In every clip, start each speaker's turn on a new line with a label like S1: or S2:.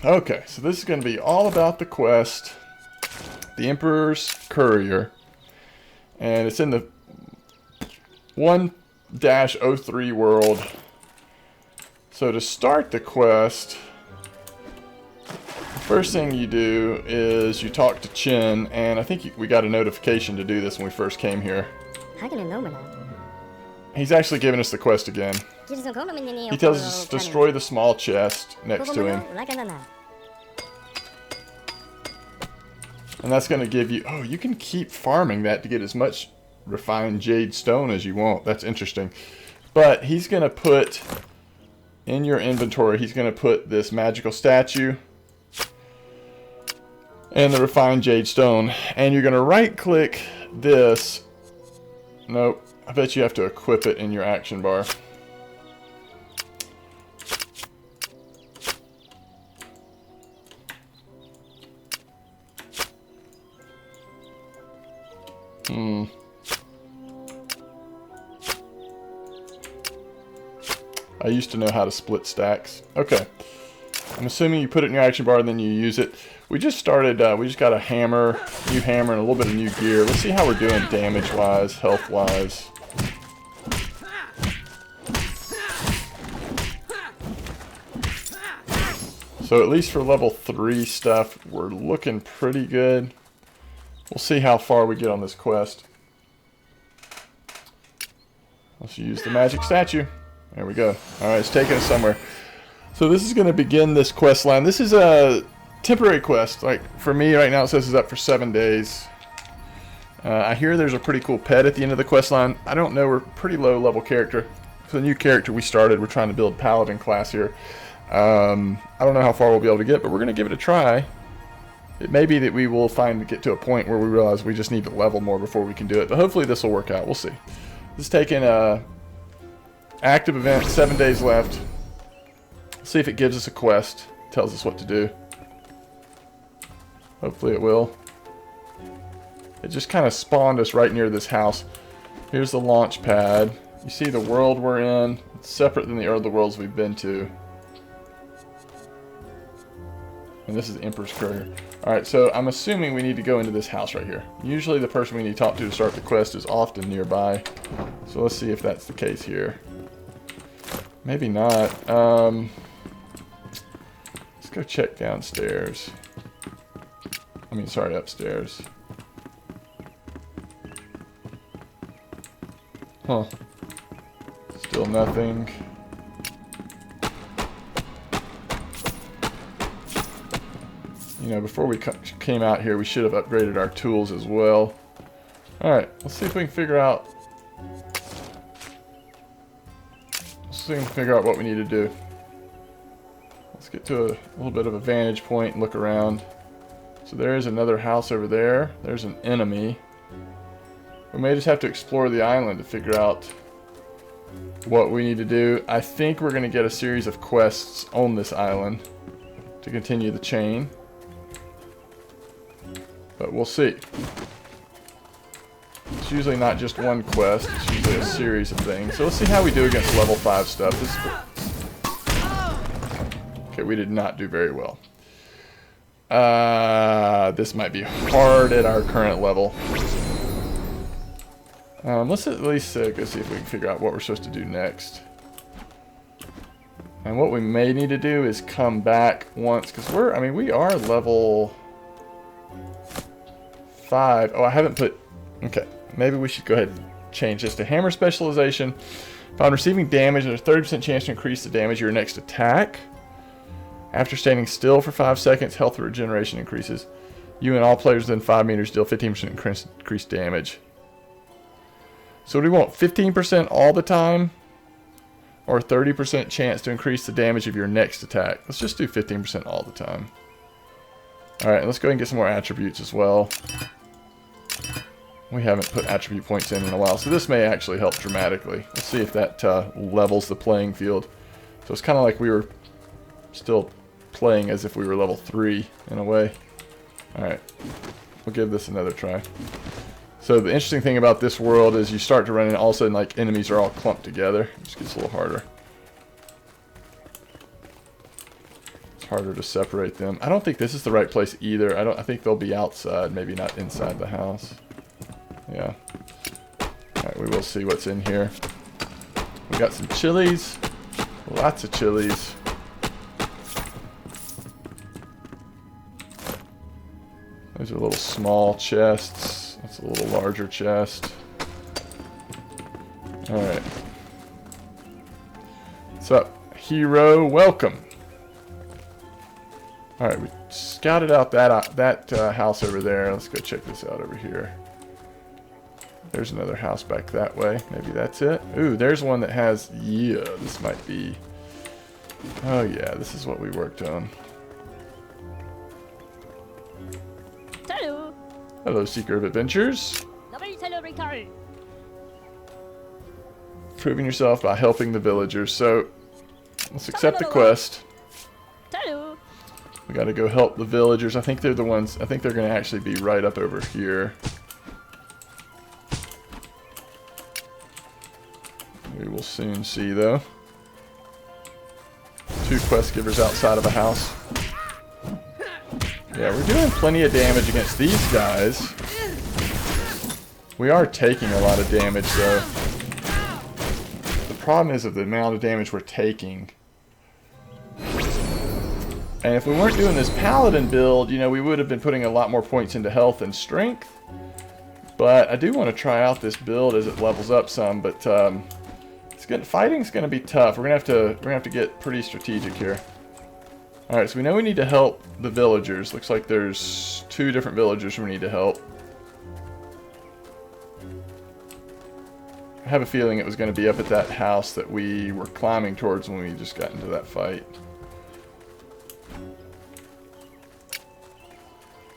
S1: Okay, so this is going to be all about the quest, the Emperor's Courier, and it's in the 1-03 world. So to start the quest, the first thing you do is you talk to Chin, and I think we got a notification to do this when we first came here. He's actually giving us the quest again. He tells us to destroy the small chest next to him. And that's going to give you... Oh, you can keep farming that to get as much refined jade stone as you want. That's interesting. But he's going to put... In your inventory, he's going to put this magical statue and the refined jade stone. And you're going to right-click this. Nope. I bet you have to equip it in your action bar. I used to know how to split stacks. Okay. I'm assuming you put it in your action bar and then you use it. We just started, we just got a hammer, new hammer, and a little bit of new gear. Let's see how we're doing damage-wise, health-wise. So at least for level 3 stuff, we're looking pretty good. We'll see how far we get on this quest. Let's use the magic statue. There we go. Alright, it's taking us somewhere. So this is going to begin this quest line. This is a temporary quest. Like, for me right now it says it's up for 7 days. I hear there's a pretty cool pet at the end of the quest line. I don't know, we're a pretty low level character. For the new character we started, we're trying to build paladin class here. I don't know how far we'll be able to get, but we're going to give it a try. It may be that we will get to a point where we realize we just need to level more before we can do it. But hopefully this will work out. We'll see. This is taking active event, 7 days left. See if it gives us a quest, tells us what to do. Hopefully it will. It just kind of spawned us right near this house. Here's the launch pad. You see the world we're in. It's separate than the other worlds we've been to. And this is the Emperor's Courier. Alright, so I'm assuming we need to go into this house right here. Usually the person we need to talk to start the quest is often nearby. So let's see if that's the case here. Maybe not. Let's go check downstairs. I mean, sorry, upstairs. Huh. Still nothing. You know, before we came out here, we should have upgraded our tools as well. Alright, let's see if we can figure out... what we need to do. Let's get to a little bit of a vantage point and look around. So there is another house over there. There's an enemy. We may just have to explore the island to figure out what we need to do. I think we're going to get a series of quests on this island to continue the chain. But we'll see. It's usually not just one quest, it's usually a series of things. So let's see how we do against level 5 stuff. Okay, we did not do very well. This might be hard at our current level. Let's at least go see if we can figure out what we're supposed to do next. And what we may need to do is come back once, because we are level 5. Oh, I haven't put... Okay, maybe we should go ahead and change this to hammer specialization. Upon receiving damage, there's a 30% chance to increase the damage of your next attack. After standing still for 5 seconds, health regeneration increases. You and all players within 5 meters deal 15% increased damage. So do we want 15% all the time? Or 30% chance to increase the damage of your next attack? Let's just do 15% all the time. Alright, let's go ahead and get some more attributes as well. We haven't put attribute points in a while, so this may actually help dramatically. Let's see if that levels the playing field. So it's kind of like we were still playing as if we were level 3 in a way. Alright, we'll give this another try. So the interesting thing about this world is you start to run and all of a sudden like enemies are all clumped together. It just gets a little harder. It's harder to separate them. I don't think this is the right place either. I think they'll be outside, maybe not inside the house. Yeah. Alright, we will see what's in here. We got some chilies. Lots of chilies. Those are little small chests. That's a little larger chest. Alright. What's up, hero? Welcome. Alright, we scouted out that house over there. Let's go check this out over here. There's another house back that way. Maybe that's it. Ooh, there's one that has... Yeah, this might be... Oh yeah, this is what we worked on.
S2: Hello.
S1: Hello, Seeker of Adventures. Proving yourself by helping the villagers. So, let's accept the quest.
S2: Hello.
S1: We gotta go help the villagers. I think they're the ones... I think they're gonna actually be right up over here. We will soon see, though. 2 quest givers outside of a house. Yeah, we're doing plenty of damage against these guys. We are taking a lot of damage, though. The problem is of the amount of damage we're taking. And if we weren't doing this paladin build, you know, we would have been putting a lot more points into health and strength. But I do want to try out this build as it levels up some, but fighting's gonna be tough. We're gonna have to get pretty strategic here. Alright, so we know we need to help the villagers. Looks like there's 2 different villagers we need to help. I have a feeling it was going to be up at that house that we were climbing towards when we just got into that fight.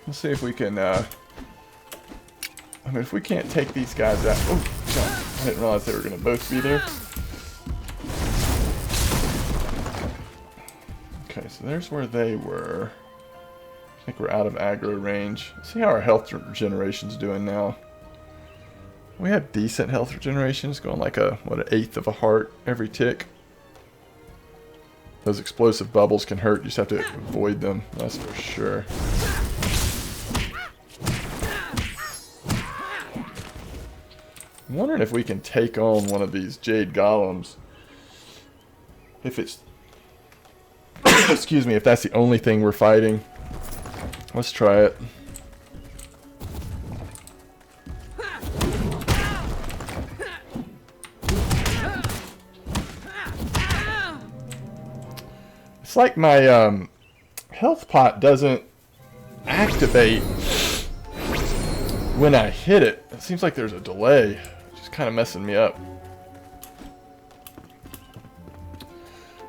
S1: Let's see if we can, I mean, if we can't take these guys out... Oh, God, I didn't realize they were going to both be there. Okay, so there's where they were. I think we're out of aggro range. Let's see how our health regeneration's doing now. We have decent health regeneration. It's going like a, what, 1/8 of a heart every tick. Those explosive bubbles can hurt. You just have to avoid them. That's for sure. I'm wondering if we can take on one of these jade golems. If it's... Excuse me, if that's the only thing we're fighting. Let's try it. It's like my health pot doesn't activate when I hit it. It seems like there's a delay. It's just kind of messing me up.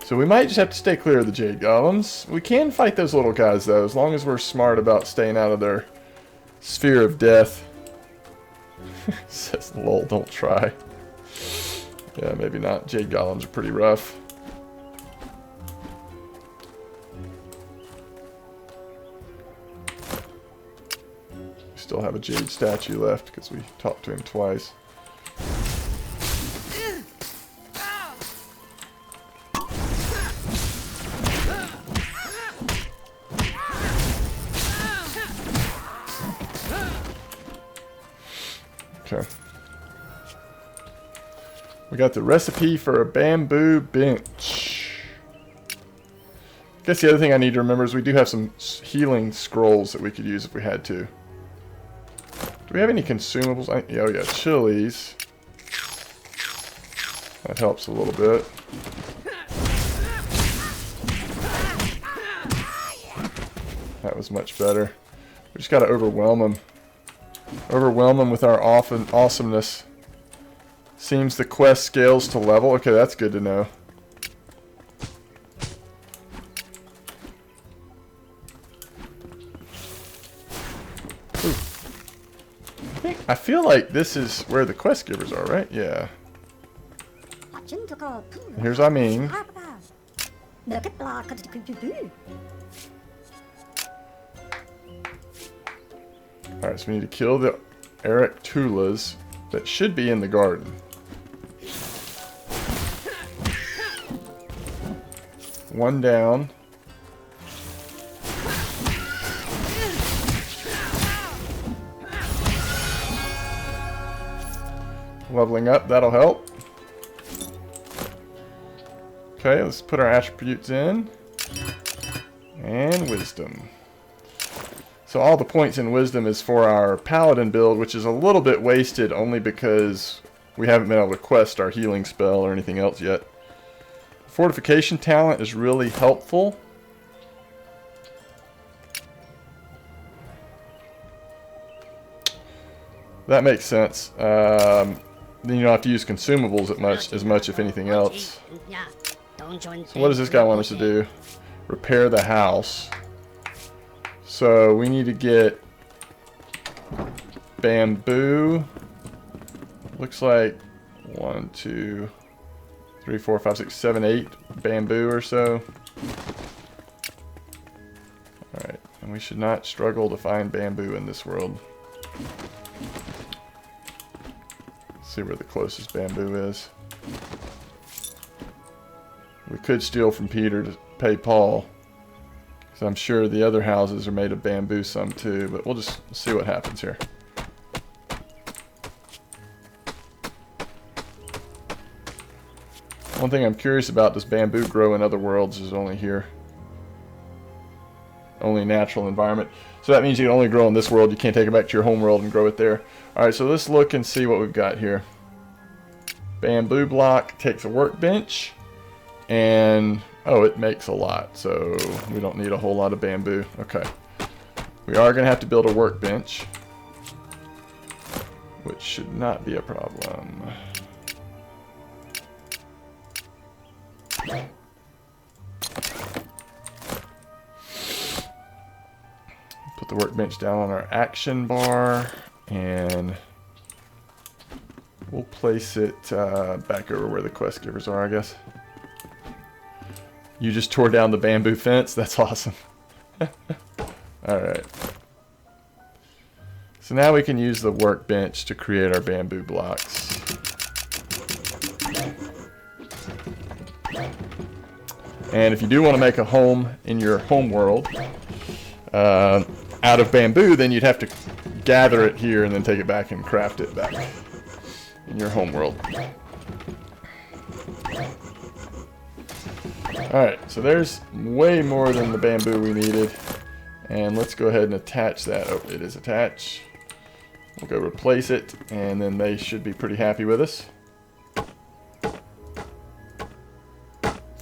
S1: So we might just have to stay clear of the jade golems. We can fight those little guys though, as long as we're smart about staying out of their sphere of death. Says lol, don't try. Yeah, maybe not. Jade golems are pretty rough. Still have a jade statue left because we talked to him twice. Okay. We got the recipe for a bamboo bench. I guess the other thing I need to remember is we do have some healing scrolls that we could use if we had to. Do we have any consumables? Oh yeah, chilies. That helps a little bit. That was much better. We just gotta overwhelm them. Overwhelm them with our awesomeness. Seems the quest scales to level. Okay, that's good to know. I feel like this is where the quest givers are, right? Yeah. Here's I mean. Alright, so we need to kill the Eric Tulas that should be in the garden. One down. Leveling up, that'll help. Okay, let's put our attributes in. And wisdom. So all the points in wisdom is for our paladin build, which is a little bit wasted only because we haven't been able to quest our healing spell or anything else yet. Fortification talent is really helpful. That makes sense. Then you don't have to use consumables as much if anything else. So what does this guy want us to do? Repair the house. So we need to get bamboo. Looks like 1, 2, 3, 4, 5, 6, 7, 8 bamboo or so. Alright, and we should not struggle to find bamboo in this world. Let's see where the closest bamboo is. We could steal from Peter to pay Paul. So I'm sure the other houses are made of bamboo some too, but we'll just see what happens here. One thing I'm curious about, does bamboo grow in other worlds? Is only here. Only natural environment. So that means you can only grow in this world. You can't take it back to your home world and grow it there. Alright, so let's look and see what we've got here. Bamboo block takes a workbench. And, oh, it makes a lot. So we don't need a whole lot of bamboo. Okay. We are going to have to build a workbench. Which should not be a problem. Put the workbench down on our action bar, and we'll place it back over where the quest givers are, I guess. You just tore down the bamboo fence? That's awesome. Alright. So now we can use the workbench to create our bamboo blocks. And if you do want to make a home in your home world out of bamboo, then you'd have to gather it here and then take it back and craft it back in your home world. Alright, so there's way more than the bamboo we needed. And let's go ahead and attach that. Oh, it is attached. We'll go replace it, and then they should be pretty happy with us.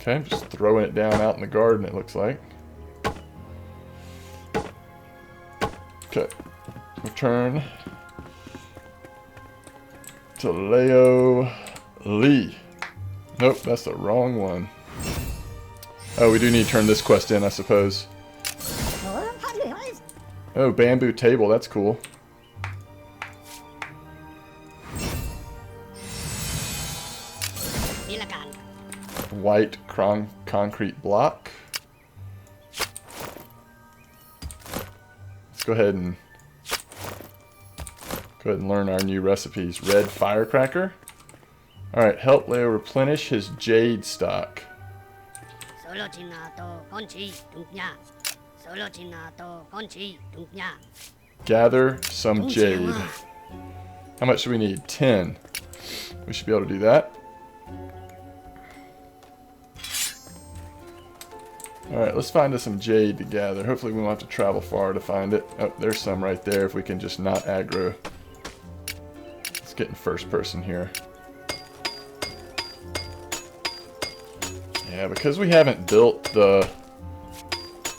S1: Okay, I'm just throwing it down out in the garden, it looks like. Okay, return to Leo Lee. Nope, that's the wrong one. Oh, we do need to turn this quest in, I suppose. Oh, bamboo table, that's cool. White concrete block. Let's go ahead and learn our new recipes. Red firecracker. Alright, help Leo replenish his jade stock. Gather some jade. How much do we need? 10. We should be able to do that. Alright, let's find us some jade to gather. Hopefully we won't have to travel far to find it. Oh, there's some right there if we can just not aggro. Let's get in first person here. Yeah, because we haven't built the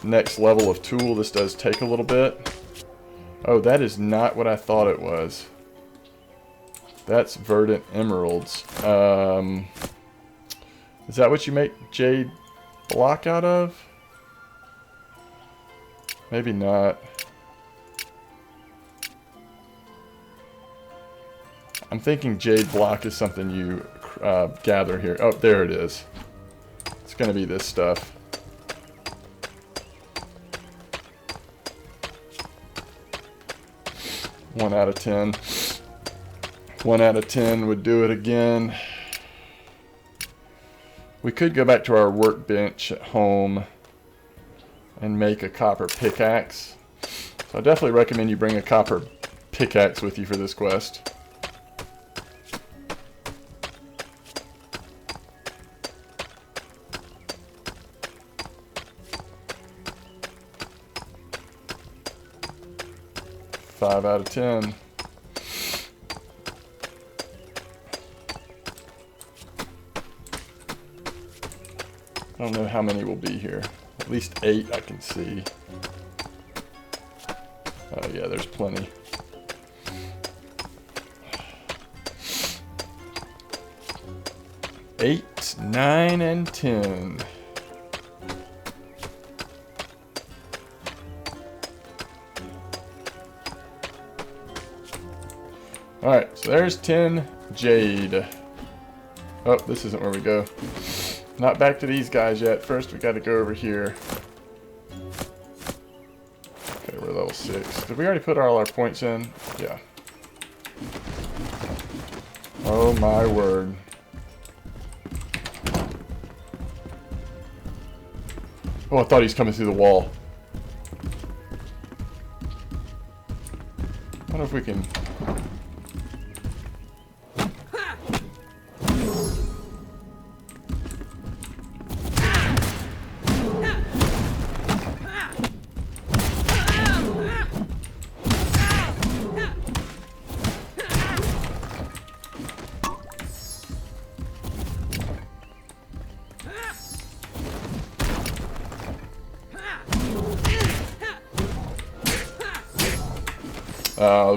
S1: next level of tool, this does take a little bit. Oh, that is not what I thought it was. That's verdant emeralds. Is that what you make jade block out of? Maybe not. I'm thinking jade block is something you gather here. Oh, there it is. It's gonna be this stuff. One out of 10. 1 out of 10 would do it again. We could go back to our workbench at home and make a copper pickaxe. So I definitely recommend you bring a copper pickaxe with you for this quest. 5 out of 10. I don't know how many will be here. At least 8 I can see. Oh yeah, there's plenty. Eight, 9, and 10. Alright, so there's 10 jade. Oh, this isn't where we go. Not back to these guys yet. First, we got to go over here. Okay, we're level 6. Did we already put all our points in? Yeah. Oh my word. Oh, I thought he was coming through the wall. I wonder if we can...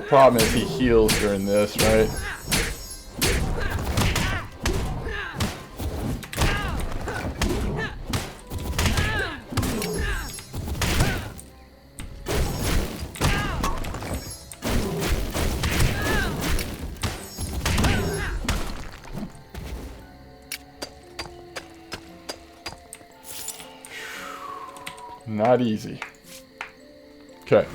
S1: the problem is he heals during this, right? Not easy. Okay.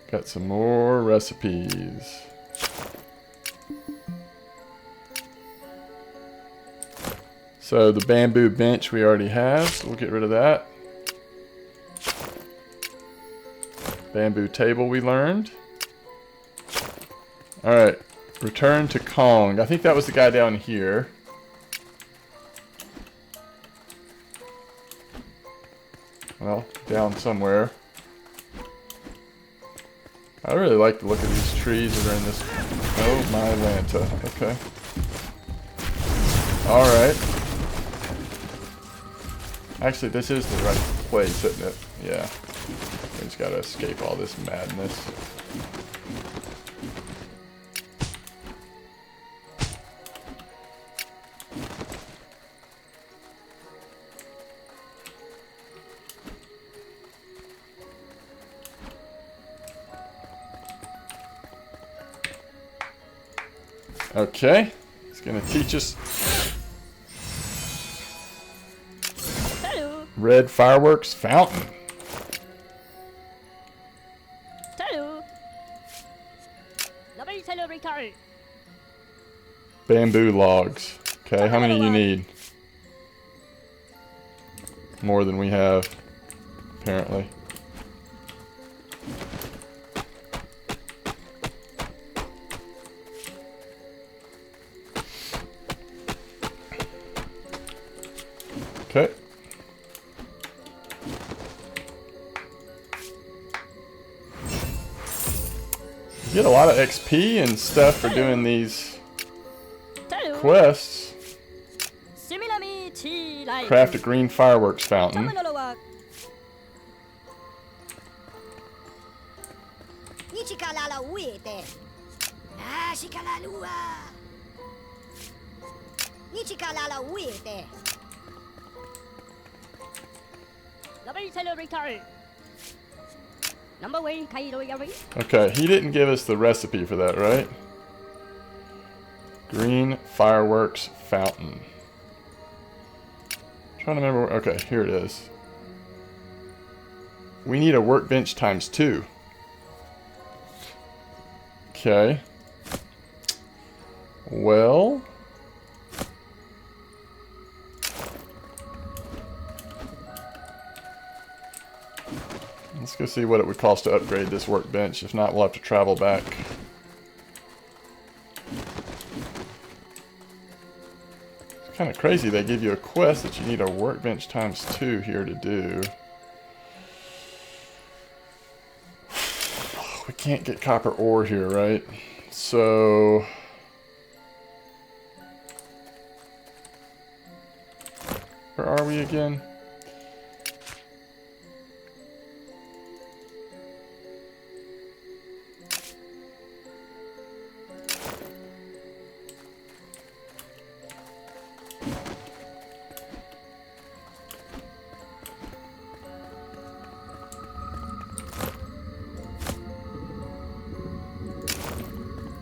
S1: Got some more recipes. So the bamboo bench we already have, so we'll get rid of that. Bamboo table we learned. Alright, return to Kong. I think that was the guy down here. Well, down somewhere. I really like the look of these trees that are in this. Oh my Lanta. Okay. Alright. Actually, this is the right place, isn't it? Yeah. We just gotta escape all this madness. Okay, it's gonna teach us
S2: Hello.
S1: red fireworks fountain.
S2: Hello. Nobody celebrate.
S1: Bamboo logs. Okay, how many do you need? More than we have, apparently. Okay. You get a lot of XP and stuff for doing these quests. Craft a green fireworks fountain. Okay, he didn't give us the recipe for that, right? Green fireworks fountain. Trying to remember. Okay, here it is. We need a workbench times 2. Okay. Well. Let's go see what it would cost to upgrade this workbench. If not, we'll have to travel back. Kind of crazy they give you a quest that you need a workbench ×2 here to do. We can't get copper ore here, right? So... where are we again?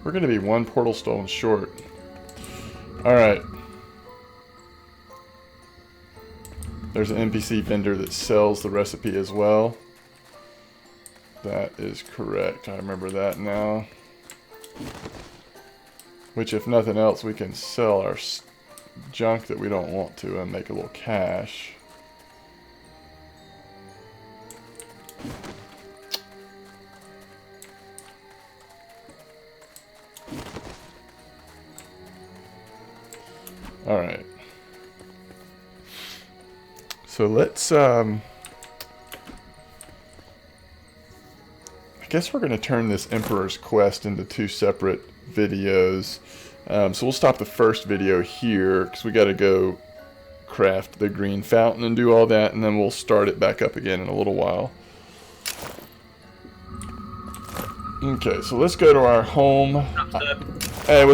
S1: We're going to be one portal stone short. Alright. There's an NPC vendor that sells the recipe as well. That is correct. I remember that now. Which, if nothing else, we can sell our junk that we don't want to and make a little cash. Alright. So let's, I guess we're going to turn this Emperor's Quest into 2 separate videos. So we'll stop the first video here, because we got to go craft the green fountain and do all that, and then we'll start it back up again in a little while. Okay, so let's go to our home. Hey,